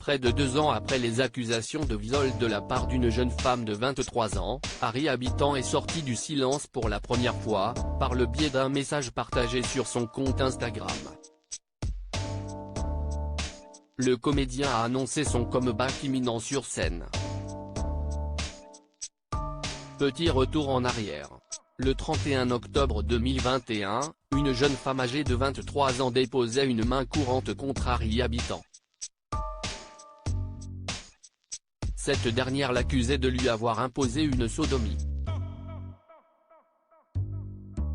Près de 2 ans après les accusations de viol de la part d'une jeune femme de 23 ans, Harry Habitant est sorti du silence pour la première fois, par le biais d'un message partagé sur son compte Instagram. Le comédien a annoncé son comeback imminent sur scène. Petit retour en arrière. Le 31 octobre 2021, une jeune femme âgée de 23 ans déposait une main courante contre Harry Habitant. Cette dernière l'accusait de lui avoir imposé une sodomie.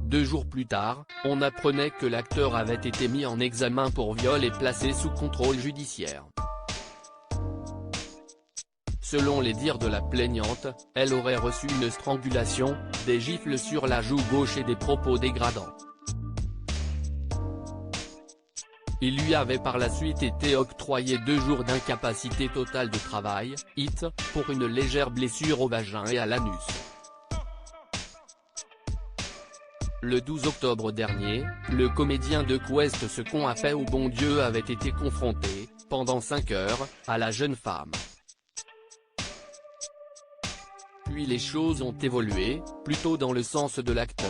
2 jours plus tard, on apprenait que l'acteur avait été mis en examen pour viol et placé sous contrôle judiciaire. Selon les dires de la plaignante, elle aurait reçu une strangulation, des gifles sur la joue gauche et des propos dégradants. Il lui avait par la suite été octroyé 2 jours d'incapacité totale de travail, IT, pour une légère blessure au vagin et à l'anus. Le 12 octobre dernier, le comédien de Quest Ce qu'on a fait au bon Dieu avait été confronté, pendant 5 heures, à la jeune femme. Puis les choses ont évolué, plutôt dans le sens de l'acteur.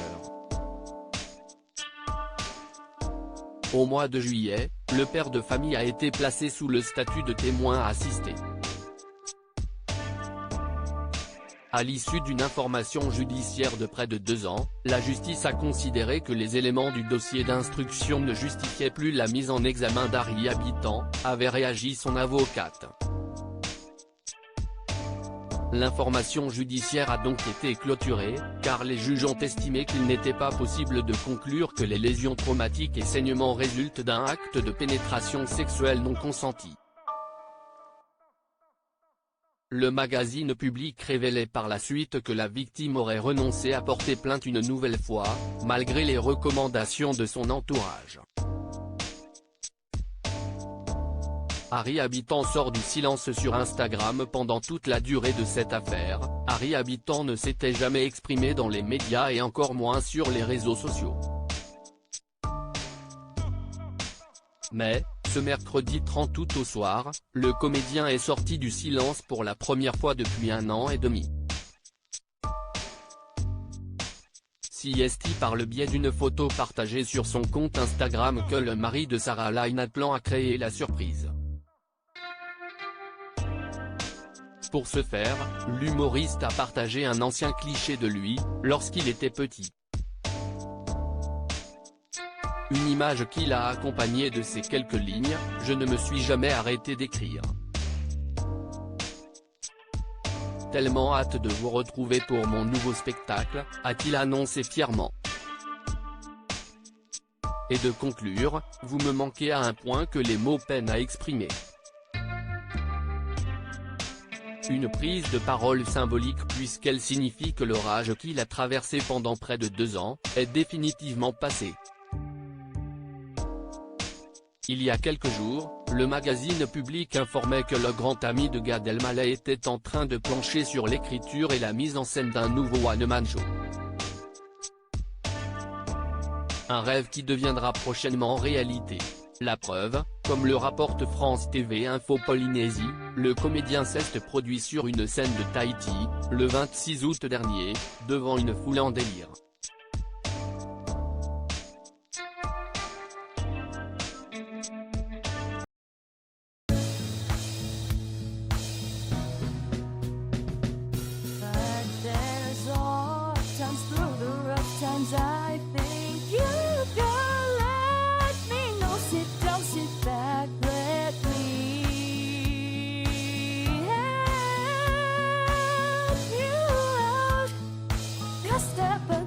Au mois de juillet, le père de famille a été placé sous le statut de témoin assisté. À l'issue d'une information judiciaire de près de 2 ans, la justice a considéré que les éléments du dossier d'instruction ne justifiaient plus la mise en examen d'Harry Habitant, avait réagi son avocate. L'information judiciaire a donc été clôturée, car les juges ont estimé qu'il n'était pas possible de conclure que les lésions traumatiques et saignements résultent d'un acte de pénétration sexuelle non consenti. Le magazine Public révélait par la suite que la victime aurait renoncé à porter plainte une nouvelle fois, malgré les recommandations de son entourage. Harry Habitant sort du silence sur Instagram pendant toute la durée de cette affaire. Harry Habitant ne s'était jamais exprimé dans les médias et encore moins sur les réseaux sociaux. Mais, ce mercredi 30 août au soir, le comédien est sorti du silence pour la première fois depuis 1 an et demi. CST par le biais d'une photo partagée sur son compte Instagram que le mari de Sarah Lynatlan a créé la surprise. Pour ce faire, l'humoriste a partagé un ancien cliché de lui, lorsqu'il était petit. Une image qu'il a accompagnée de ces quelques lignes, « Je ne me suis jamais arrêté d'écrire. Tellement hâte de vous retrouver pour mon nouveau spectacle », a-t-il annoncé fièrement. Et de conclure, « Vous me manquez à un point que les mots peinent à exprimer ». Une prise de parole symbolique puisqu'elle signifie que l'orage qu'il a traversé pendant près de 2 ans, est définitivement passé. Il y a quelques jours, le magazine Public informait que le grand ami de Gad Elmaleh était en train de plancher sur l'écriture et la mise en scène d'un nouveau one-man show. Un rêve qui deviendra prochainement réalité. La preuve, comme le rapporte France TV Info Polynésie, le comédien s'est produit sur une scène de Tahiti, le 26 août dernier, devant une foule en délire. Step